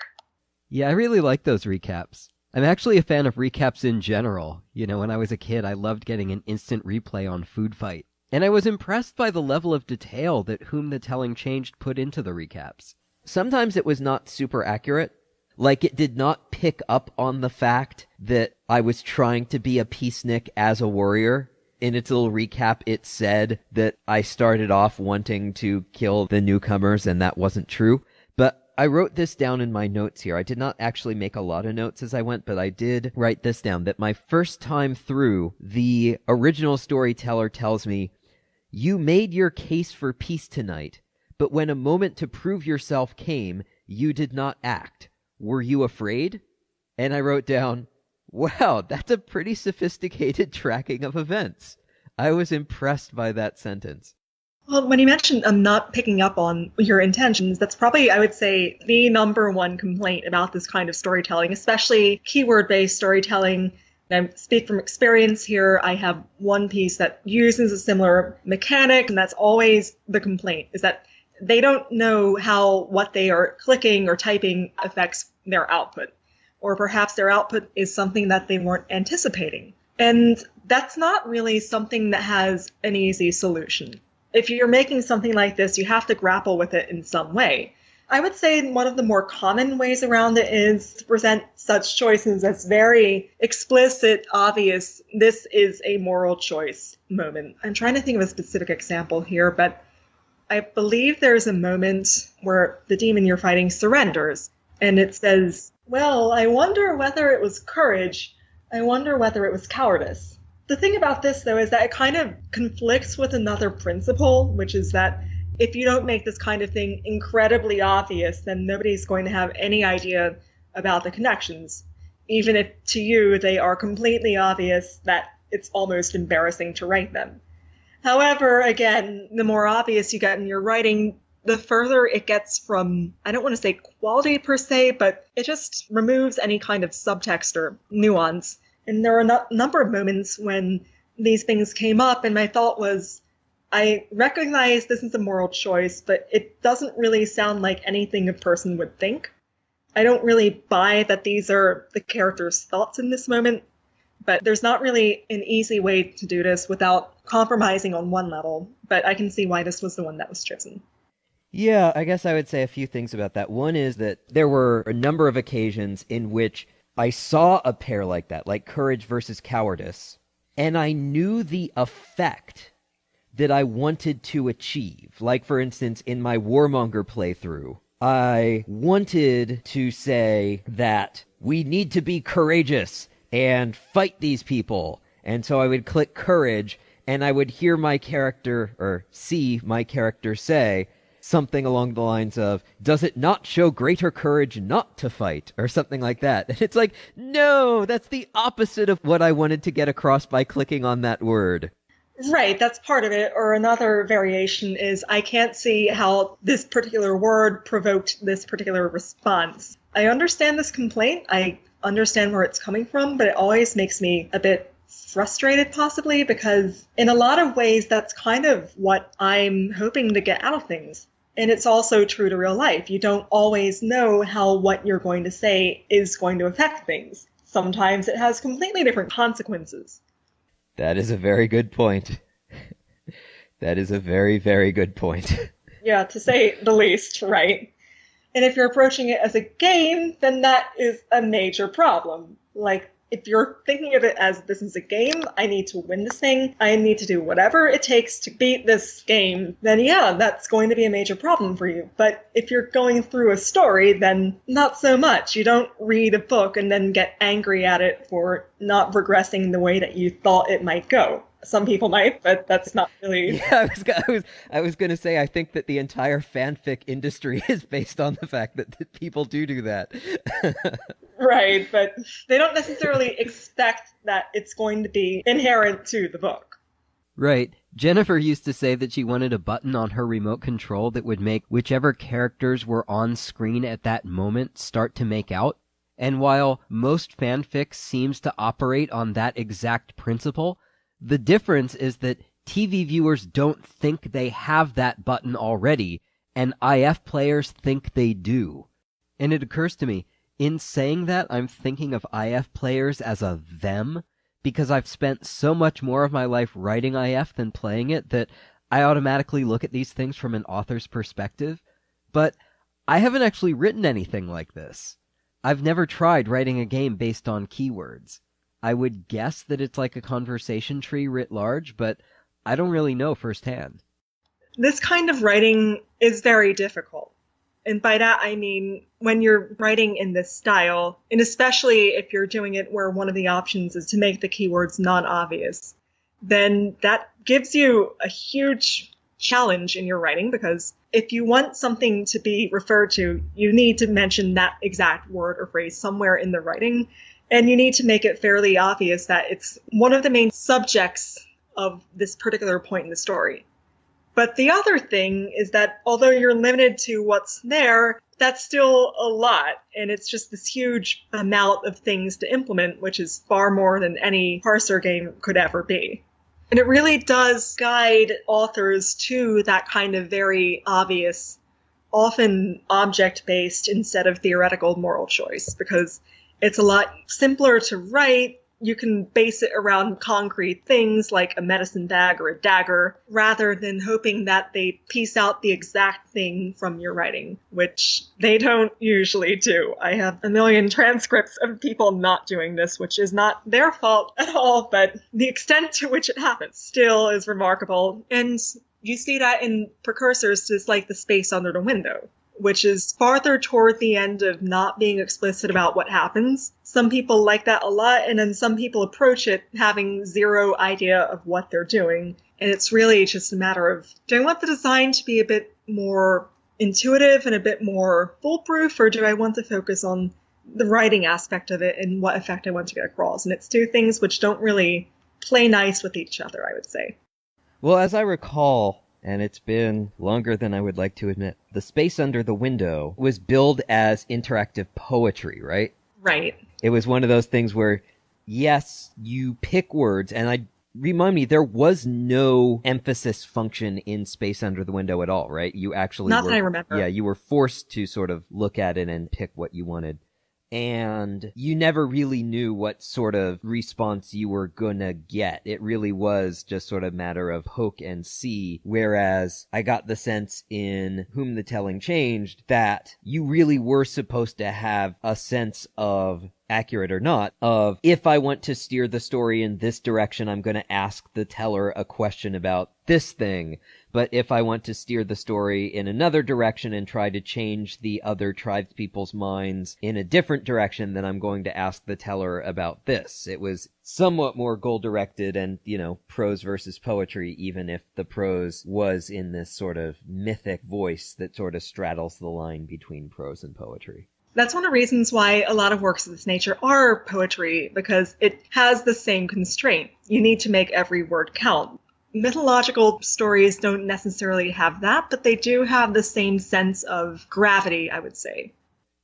Yeah, I really like those recaps. I'm actually a fan of recaps in general. You know, when I was a kid, I loved getting an instant replay on Food Fight. And I was impressed by the level of detail that Whom the Telling Changed put into the recaps. Sometimes it was not super accurate. Like, it did not pick up on the fact that I was trying to be a peacenik as a warrior. In its little recap, it said that I started off wanting to kill the newcomers, and that wasn't true. But I wrote this down in my notes here. I did not actually make a lot of notes as I went, but I did write this down, that my first time through, the original storyteller tells me, "You made your case for peace tonight, but when a moment to prove yourself came, you did not act. Were you afraid?" And I wrote down, wow, that's a pretty sophisticated tracking of events. I was impressed by that sentence. Well, when you mentioned not picking up on your intentions, that's probably, I would say, the number one complaint about this kind of storytelling, especially keyword-based storytelling. And I speak from experience here. I have one piece that uses a similar mechanic, and that's always the complaint, is that they don't know how what they are clicking or typing affects their output. Or perhaps their output is something that they weren't anticipating. And that's not really something that has an easy solution. If you're making something like this, you have to grapple with it in some way. I would say one of the more common ways around it is to present such choices as very explicit, obvious, this is a moral choice moment. I'm trying to think of a specific example here, but I believe there's a moment where the demon you're fighting surrenders, and it says, well, I wonder whether it was courage. I wonder whether it was cowardice. The thing about this, though, is that it kind of conflicts with another principle, which is that if you don't make this kind of thing incredibly obvious, then nobody's going to have any idea about the connections, even if to you they are completely obvious that it's almost embarrassing to write them. However, again, the more obvious you get in your writing, the further it gets from, I don't want to say quality per se, but it just removes any kind of subtext or nuance. And there are a number of moments when these things came up, and my thought was, I recognize this is a moral choice, but it doesn't really sound like anything a person would think. I don't really buy that these are the character's thoughts in this moment, but there's not really an easy way to do this without compromising on one level, but I can see why this was the one that was chosen. Yeah, I guess I would say a few things about that. One is that there were a number of occasions in which I saw a pair like that, like courage versus cowardice, and I knew the effect that I wanted to achieve. Like, for instance, in my Warmonger playthrough, I wanted to say that we need to be courageous and fight these people. And so I would click courage, and I would hear my character, or see my character say something along the lines of, does it not show greater courage not to fight? Or something like that. And it's like, no, that's the opposite of what I wanted to get across by clicking on that word. Right, that's part of it. Or another variation is, I can't see how this particular word provoked this particular response. I understand this complaint. I understand where it's coming from, but it always makes me a bit frustrated, possibly, because in a lot of ways, that's kind of what I'm hoping to get out of things. And it's also true to real life. You don't always know how what you're going to say is going to affect things. Sometimes it has completely different consequences. That is a very good point. That is a very, very good point. Yeah, to say the least, right? And if you're approaching it as a game, then that is a major problem. Like, if you're thinking of it as this is a game, I need to win this thing, I need to do whatever it takes to beat this game, then yeah, that's going to be a major problem for you. But if you're going through a story, then not so much. You don't read a book and then get angry at it for not progressing the way that you thought it might go. Some people might, but that's not really... Yeah, I was going to say, I think that the entire fanfic industry is based on the fact that people do that. Right, but they don't necessarily expect that it's going to be inherent to the book. Right. Jennifer used to say that she wanted a button on her remote control that would make whichever characters were on screen at that moment start to make out. And while most fanfics seems to operate on that exact principle, the difference is that TV viewers don't think they have that button already, and IF players think they do. And it occurs to me, in saying that, I'm thinking of IF players as a them, because I've spent so much more of my life writing IF than playing it that I automatically look at these things from an author's perspective. But I haven't actually written anything like this. I've never tried writing a game based on keywords. I would guess that it's like a conversation tree writ large, but I don't really know firsthand. This kind of writing is very difficult. And by that, I mean, when you're writing in this style, and especially if you're doing it where one of the options is to make the keywords non-obvious, then that gives you a huge challenge in your writing, because if you want something to be referred to, you need to mention that exact word or phrase somewhere in the writing, and you need to make it fairly obvious that it's one of the main subjects of this particular point in the story. But the other thing is that although you're limited to what's there, that's still a lot. And it's just this huge amount of things to implement, which is far more than any parser game could ever be. And it really does guide authors to that kind of very obvious, often object-based instead of theoretical moral choice, because it's a lot simpler to write. You can base it around concrete things like a medicine bag or a dagger, rather than hoping that they piece out the exact thing from your writing, which they don't usually do. I have a million transcripts of people not doing this, which is not their fault at all, but the extent to which it happens still is remarkable. And you see that in precursors to like the space under the window, which is farther toward the end of not being explicit about what happens. Some people like that a lot, and then some people approach it having zero idea of what they're doing. And it's really just a matter of, do I want the design to be a bit more intuitive and a bit more foolproof, or do I want to focus on the writing aspect of it and what effect I want to get across? And it's two things which don't really play nice with each other, I would say. Well, as I recall, and it's been longer than I would like to admit, the space under the window was billed as interactive poetry, right? Right. It was one of those things where, yes, you pick words, and remind me, there was no emphasis function in Space Under the Window at all, right? You actually Not that I remember. Yeah, you were forced to sort of look at it and pick what you wanted. And you never really knew what sort of response you were gonna get. It really was just sort of matter of hope and see, whereas I got the sense in Whom the Telling Changed that you really were supposed to have a sense of, accurate or not, of if I want to steer the story in this direction, I'm going to ask the teller a question about this thing. But if I want to steer the story in another direction and try to change the other tribespeople's minds in a different direction, then I'm going to ask the teller about this. It was somewhat more goal-directed and, prose versus poetry, even if the prose was in this sort of mythic voice that sort of straddles the line between prose and poetry. That's one of the reasons why a lot of works of this nature are poetry, because it has the same constraint. You need to make every word count. Mythological stories don't necessarily have that, but they do have the same sense of gravity, I would say.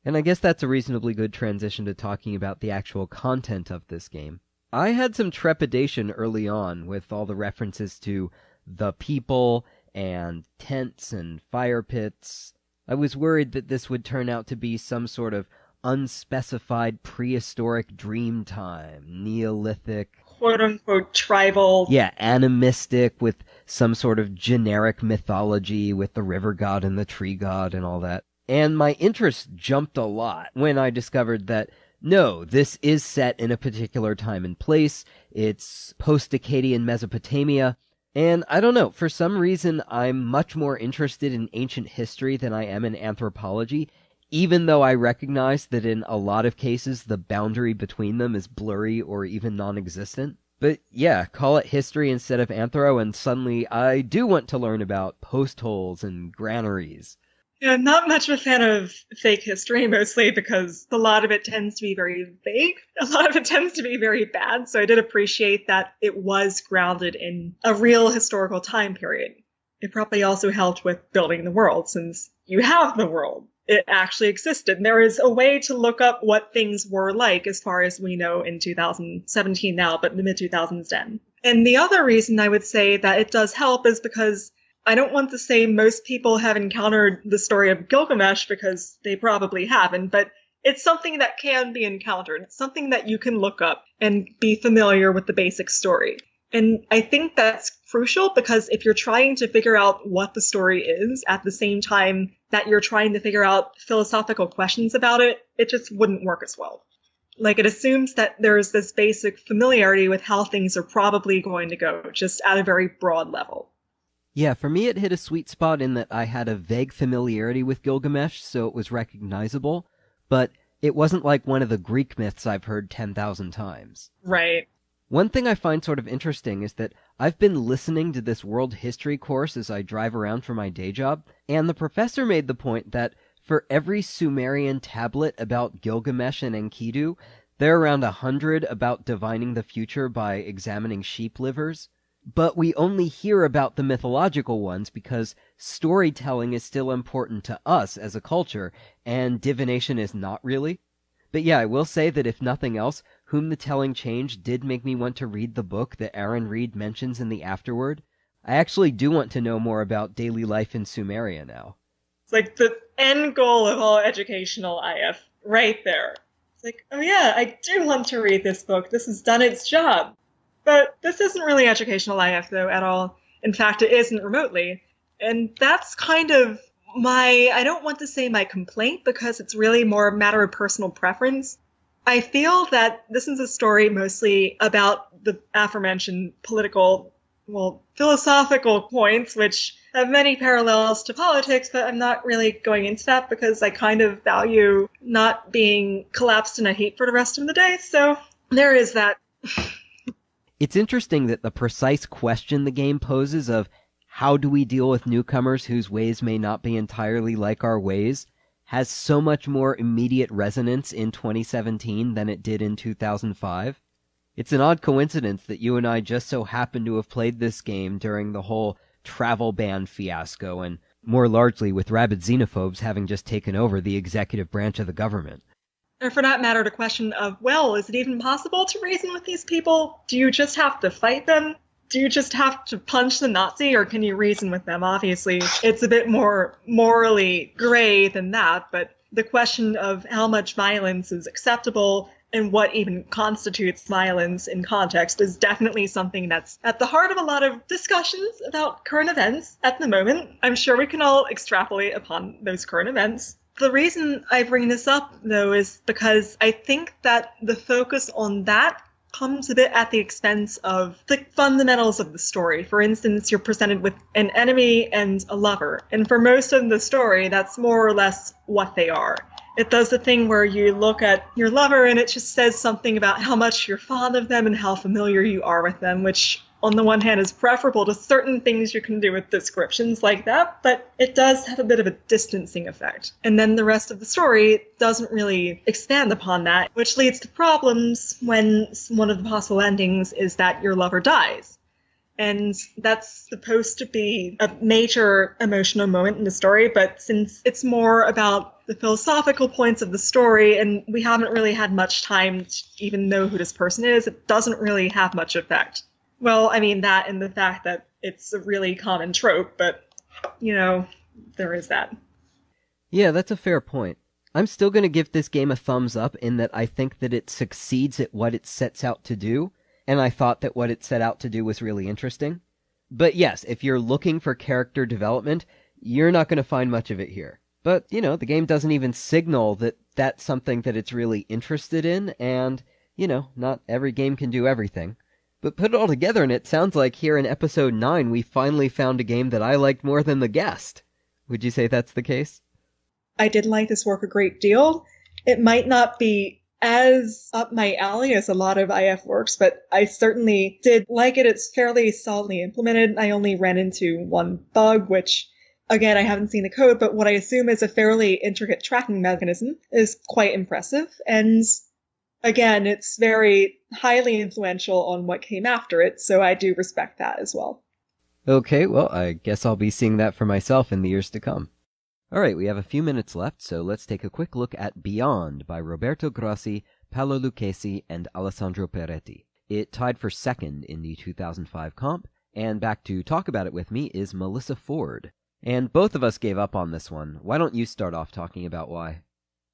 And I guess that's a reasonably good transition to talking about the actual content of this game. I had some trepidation early on with all the references to the people and tents and fire pits. I was worried that this would turn out to be some sort of unspecified prehistoric dream time, Neolithic, quote-unquote tribal. Yeah, animistic with some sort of generic mythology with the river god and the tree god and all that. And my interest jumped a lot when I discovered that, no, this is set in a particular time and place. It's post-Akkadian Mesopotamia. And I don't know, for some reason I'm much more interested in ancient history than I am in anthropology, even though I recognize that in a lot of cases the boundary between them is blurry or even non-existent. But yeah, call it history instead of anthro, and suddenly I do want to learn about post holes and granaries. Yeah, I'm not much of a fan of fake history, mostly because a lot of it tends to be very vague. A lot of it tends to be very bad, so I did appreciate that it was grounded in a real historical time period. It probably also helped with building the world, since you have the world. It actually existed. And there is a way to look up what things were like as far as we know in 2017 now, but in the mid-2000s then. And the other reason I would say that it does help is because I don't want to say most people have encountered the story of Gilgamesh, because they probably haven't, but it's something that can be encountered. It's something that you can look up and be familiar with the basic story. And I think that's crucial, because if you're trying to figure out what the story is at the same time that you're trying to figure out philosophical questions about it, it just wouldn't work as well. Like, it assumes that there's this basic familiarity with how things are probably going to go, just at a very broad level. Yeah, for me it hit a sweet spot in that I had a vague familiarity with Gilgamesh, so it was recognizable, but it wasn't like one of the Greek myths I've heard 10,000 times. Right. One thing I find sort of interesting is that I've been listening to this world history course as I drive around for my day job, and the professor made the point that for every Sumerian tablet about Gilgamesh and Enkidu, there are around 100 about divining the future by examining sheep livers. But we only hear about the mythological ones because storytelling is still important to us as a culture, and divination is not really. But yeah, I will say that if nothing else, Whom the Telling Changed did make me want to read the book that Aaron Reed mentions in the afterword. I actually do want to know more about daily life in Sumeria now. It's like the end goal of all educational IF, right there. It's like, oh yeah, I do want to read this book. This has done its job. But this isn't really educational IF, though, at all. In fact, it isn't remotely. And that's kind of I don't want to say my complaint, because it's really more a matter of personal preference. I feel that this is a story mostly about the aforementioned philosophical points, which have many parallels to politics, but I'm not really going into that because I kind of value not being collapsed in a heap for the rest of the day. So there is that. It's interesting that the precise question the game poses of how do we deal with newcomers whose ways may not be entirely like our ways has so much more immediate resonance in 2017 than it did in 2005. It's an odd coincidence that you and I just so happen to have played this game during the whole travel ban fiasco, and more largely with rabid xenophobes having just taken over the executive branch of the government. Or for that matter, the question of, well, is it even possible to reason with these people? Do you just have to fight them? Do you just have to punch the Nazi, or can you reason with them? Obviously, it's a bit more morally gray than that, but the question of how much violence is acceptable and what even constitutes violence in context is definitely something that's at the heart of a lot of discussions about current events at the moment. I'm sure we can all extrapolate upon those current events. The reason I bring this up, though, is because I think that the focus on that comes a bit at the expense of the fundamentals of the story. For instance, you're presented with an enemy and a lover, and for most of the story, that's more or less what they are. It does the thing where you look at your lover and it just says something about how much you're fond of them and how familiar you are with them, which on the one hand is preferable to certain things you can do with descriptions like that, but it does have a bit of a distancing effect. And then the rest of the story doesn't really expand upon that, which leads to problems when one of the possible endings is that your lover dies. And that's supposed to be a major emotional moment in the story, but since it's more about the philosophical points of the story, and we haven't really had much time to even know who this person is, it doesn't really have much effect. Well, I mean, that and the fact that it's a really common trope, but, there is that. Yeah, that's a fair point. I'm still going to give this game a thumbs up in that I think that it succeeds at what it sets out to do, and I thought that what it set out to do was really interesting. But yes, if you're looking for character development, you're not going to find much of it here. But, the game doesn't even signal that that's something that it's really interested in, and, not every game can do everything. But put it all together, and it sounds like here in episode 9 we finally found a game that I liked more than the guest. Would you say that's the case? I did like this work a great deal. It might not be as up my alley as a lot of IF works, but I certainly did like it. It's fairly solidly implemented. I only ran into one bug, which, again, I haven't seen the code, but what I assume is a fairly intricate tracking mechanism is quite impressive. And again, it's very highly influential on what came after it, so I do respect that as well. Okay, well, I guess I'll be seeing that for myself in the years to come. All right, we have a few minutes left, so let's take a quick look at Beyond by Roberto Grossi, Paolo Lucchesi, and Alessandro Peretti. It tied for second in the 2005 comp, and back to talk about it with me is Melissa Ford. And both of us gave up on this one. Why don't you start off talking about why?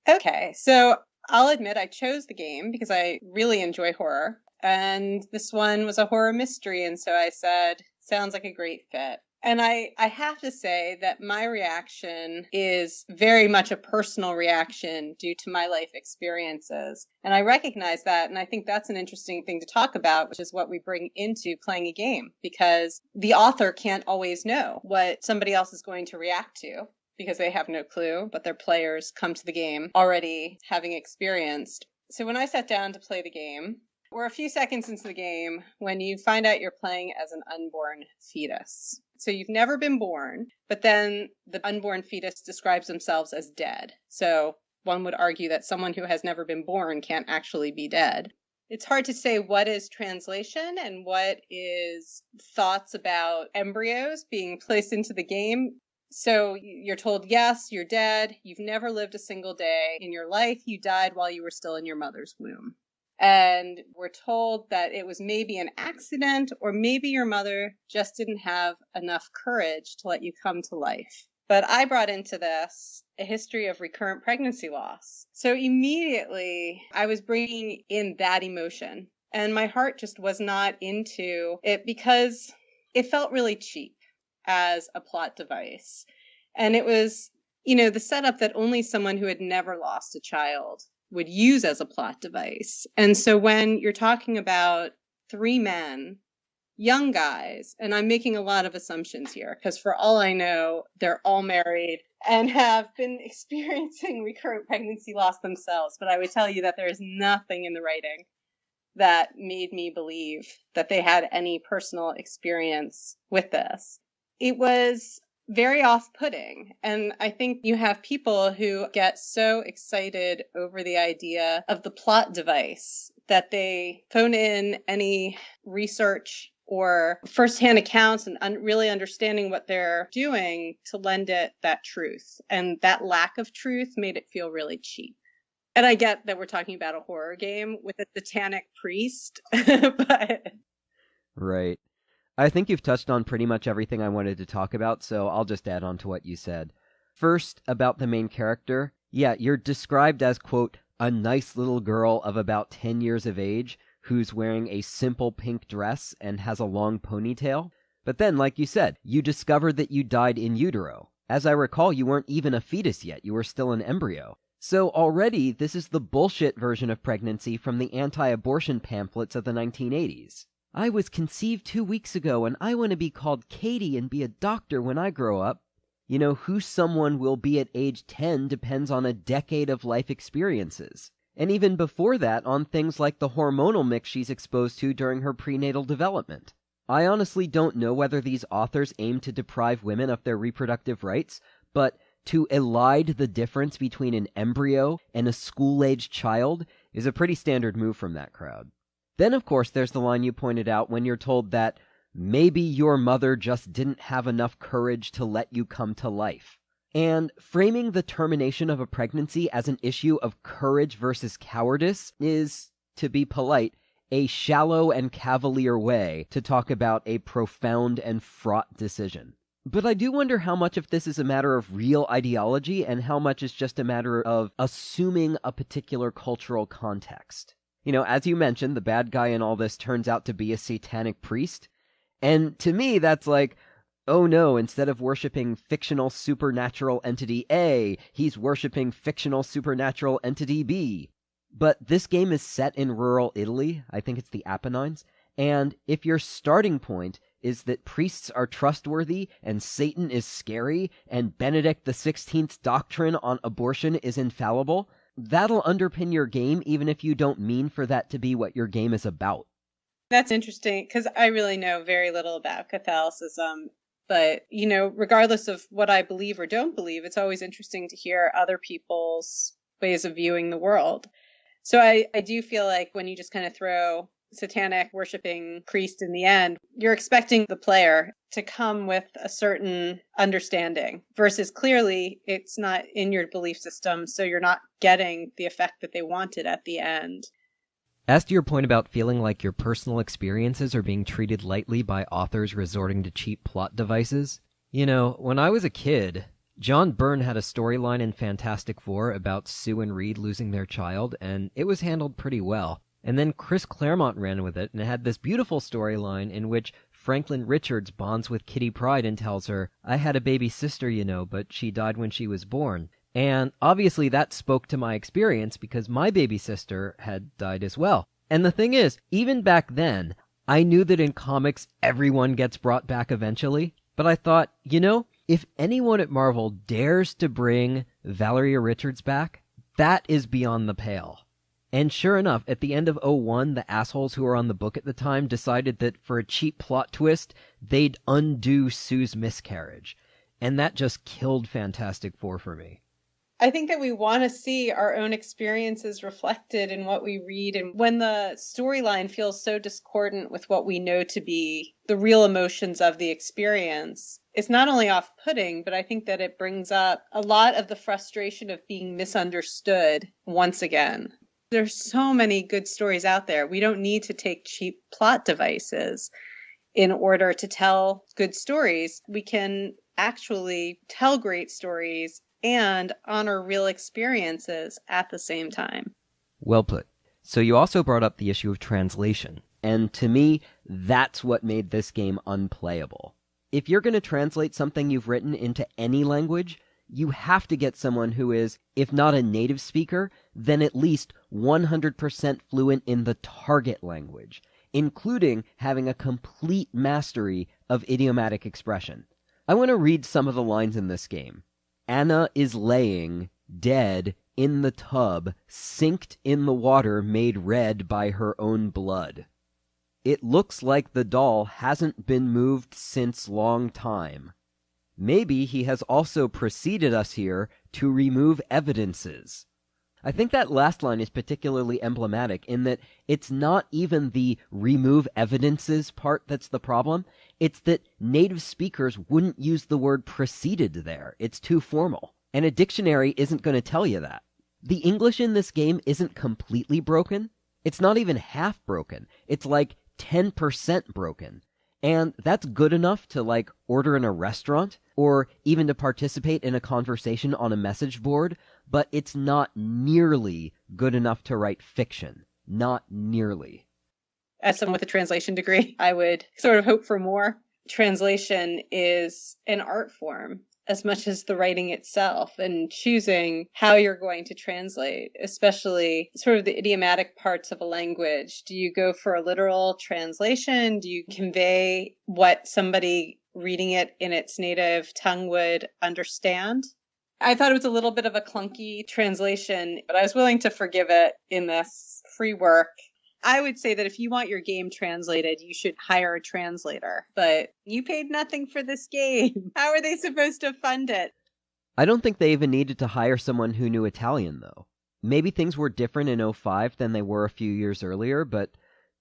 Okay, so I'll admit I chose the game because I really enjoy horror, and this one was a horror mystery, and so I said, sounds like a great fit. And I have to say that my reaction is very much a personal reaction due to my life experiences. And I recognize that, and I think that's an interesting thing to talk about, which is what we bring into playing a game, because the author can't always know what somebody else is going to react to, because they have no clue, but their players come to the game already having experienced. So when I sat down to play the game, we're a few seconds into the game when you find out you're playing as an unborn fetus. So you've never been born, but then the unborn fetus describes themselves as dead. So one would argue that someone who has never been born can't actually be dead. It's hard to say what is translation and what is thoughts about embryos being placed into the game. So you're told, yes, you're dead. You've never lived a single day in your life. You died while you were still in your mother's womb. And we're told that it was maybe an accident, or maybe your mother just didn't have enough courage to let you come to life. But I brought into this a history of recurrent pregnancy loss. So immediately I was bringing in that emotion, and my heart just was not into it because it felt really cheap as a plot device. And it was, the setup that only someone who had never lost a child would use as a plot device. And so when you're talking about three men, young guys, and I'm making a lot of assumptions here, because for all I know, they're all married and have been experiencing recurrent pregnancy loss themselves. But I would tell you that there is nothing in the writing that made me believe that they had any personal experience with this. It was very off-putting. And I think you have people who get so excited over the idea of the plot device that they phone in any research or firsthand accounts and really understanding what they're doing to lend it that truth. And that lack of truth made it feel really cheap. And I get that we're talking about a horror game with a satanic priest, but... Right. I think you've touched on pretty much everything I wanted to talk about, so I'll just add on to what you said. First, about the main character. Yeah, you're described as, quote, a nice little girl of about 10 years of age who's wearing a simple pink dress and has a long ponytail. But then, like you said, you discovered that you died in utero. As I recall, you weren't even a fetus yet. You were still an embryo. So already, this is the bullshit version of pregnancy from the anti-abortion pamphlets of the 1980s. I was conceived 2 weeks ago, and I want to be called Katie and be a doctor when I grow up. You know, who someone will be at age 10 depends on a decade of life experiences. And even before that, on things like the hormonal mix she's exposed to during her prenatal development. I honestly don't know whether these authors aim to deprive women of their reproductive rights, but to elide the difference between an embryo and a school-aged child is a pretty standard move from that crowd. Then, of course, there's the line you pointed out when you're told that maybe your mother just didn't have enough courage to let you come to life. And framing the termination of a pregnancy as an issue of courage versus cowardice is, to be polite, a shallow and cavalier way to talk about a profound and fraught decision. But I do wonder how much of this is a matter of real ideology and how much is just a matter of assuming a particular cultural context. You know, as you mentioned, the bad guy in all this turns out to be a satanic priest. And to me, that's like, oh no, instead of worshipping fictional supernatural entity A, he's worshipping fictional supernatural entity B. But this game is set in rural Italy, I think it's the Apennines, and if your starting point is that priests are trustworthy and Satan is scary and Benedict XVI's doctrine on abortion is infallible, that'll underpin your game even if you don't mean for that to be what your game is about. That's interesting because I really know very little about Catholicism. But, you know, regardless of what I believe or don't believe, it's always interesting to hear other people's ways of viewing the world. So I do feel like when you just kind of throw satanic worshiping priest in the end, you're expecting the player to come with a certain understanding versus clearly it's not in your belief system. So you're not getting the effect that they wanted at the end. As to your point about feeling like your personal experiences are being treated lightly by authors resorting to cheap plot devices, you know, when I was a kid, John Byrne had a storyline in Fantastic Four about Sue and Reed losing their child, and it was handled pretty well. And then Chris Claremont ran with it, and it had this beautiful storyline in which Franklin Richards bonds with Kitty Pryde and tells her, I had a baby sister, you know, but she died when she was born. And obviously that spoke to my experience because my baby sister had died as well. And the thing is, even back then, I knew that in comics everyone gets brought back eventually. But I thought, you know, if anyone at Marvel dares to bring Valeria Richards back, that is beyond the pale. And sure enough, at the end of '01, the assholes who were on the book at the time decided that for a cheap plot twist, they'd undo Sue's miscarriage. And that just killed Fantastic Four for me. I think that we want to see our own experiences reflected in what we read. And when the storyline feels so discordant with what we know to be the real emotions of the experience, it's not only off-putting, but I think that it brings up a lot of the frustration of being misunderstood once again. There's so many good stories out there. We don't need to take cheap plot devices in order to tell good stories. We can actually tell great stories and honor real experiences at the same time. Well put. So you also brought up the issue of translation. And to me, that's what made this game unplayable. If you're going to translate something you've written into any language, you have to get someone who is, if not a native speaker, then at least 100% fluent in the target language, including having a complete mastery of idiomatic expression. I want to read some of the lines in this game. Anna is laying, dead, in the tub, sinked in the water made red by her own blood. It looks like the doll hasn't been moved since long time. Maybe he has also preceded us here to remove evidences. I think that last line is particularly emblematic in that it's not even the remove evidences part that's the problem. It's that native speakers wouldn't use the word preceded there. It's too formal. And a dictionary isn't going to tell you that. The English in this game isn't completely broken. It's not even half broken. It's like 10% broken. And that's good enough to, like, order in a restaurant or even to participate in a conversation on a message board, but it's not nearly good enough to write fiction. Not nearly. As someone with a translation degree, I would sort of hope for more. Translation is an art form. as much as the writing itself and choosing how you're going to translate, especially sort of the idiomatic parts of a language. Do you go for a literal translation? Do you convey what somebody reading it in its native tongue would understand? I thought it was a little bit of a clunky translation, but I was willing to forgive it in this free work. I would say that if you want your game translated, you should hire a translator. But you paid nothing for this game. How are they supposed to fund it? I don't think they even needed to hire someone who knew Italian, though. Maybe things were different in '05 than they were a few years earlier, but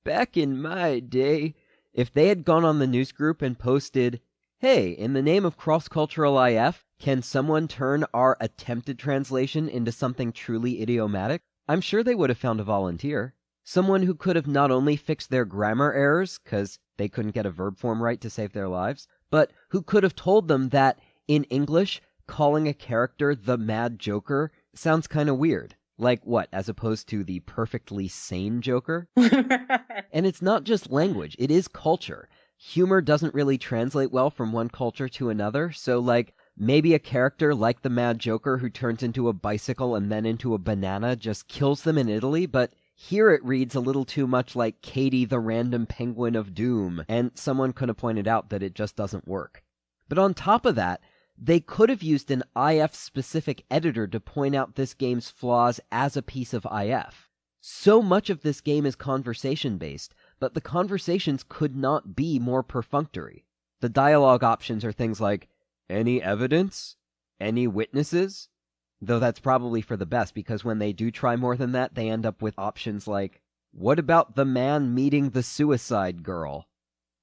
back in my day, if they had gone on the news group and posted, "Hey, in the name of cross-cultural IF, can someone turn our attempted translation into something truly idiomatic?" I'm sure they would have found a volunteer. Someone who could have not only fixed their grammar errors, because they couldn't get a verb form right to save their lives, but who could have told them that, in English, calling a character the Mad Joker sounds kind of weird. Like what, as opposed to the perfectly sane Joker? And it's not just language, it is culture. Humor doesn't really translate well from one culture to another, so like, maybe a character like the Mad Joker who turns into a bicycle and then into a banana just kills them in Italy, but here it reads a little too much like Katie the Random Penguin of Doom, and someone could have pointed out that it just doesn't work. But on top of that, they could have used an IF-specific editor to point out this game's flaws as a piece of IF. So much of this game is conversation-based, but the conversations could not be more perfunctory. The dialogue options are things like, "Any evidence? Any witnesses?" Though that's probably for the best, because when they do try more than that, they end up with options like, "What about the man meeting the suicide girl?"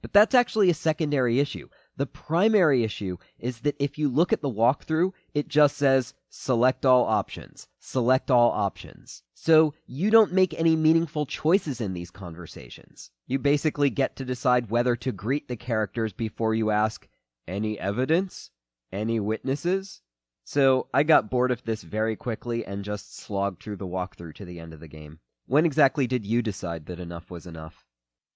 But that's actually a secondary issue. The primary issue is that if you look at the walkthrough, it just says, "Select all options. Select all options." So you don't make any meaningful choices in these conversations. You basically get to decide whether to greet the characters before you ask, "Any evidence? Any witnesses?" So I got bored of this very quickly and just slogged through the walkthrough to the end of the game. When exactly did you decide that enough was enough?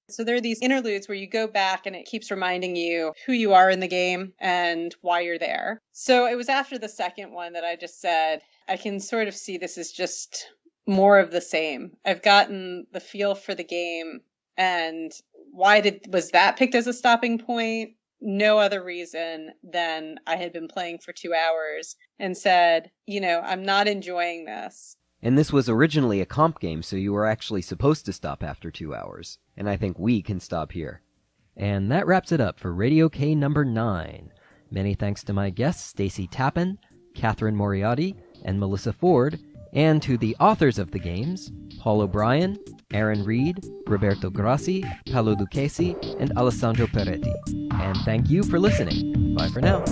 So there are these interludes where you go back and it keeps reminding you who you are in the game and why you're there. So it was after the second one that I just said, I can sort of see this is just more of the same. I've gotten the feel for the game, and was that picked as a stopping point? No other reason than I had been playing for 2 hours and said, I'm not enjoying this. And this was originally a comp game, so you were actually supposed to stop after 2 hours. And I think we can stop here. And that wraps it up for Radio K number 9. Many thanks to my guests, Stacey Tappan, Catherine Moriarty, and Melissa Ford, and to the authors of the games, Paul O'Brien, Aaron Reed, Roberto Grassi, Paolo Lucchesi, and Alessandro Peretti. And thank you for listening. Bye for now.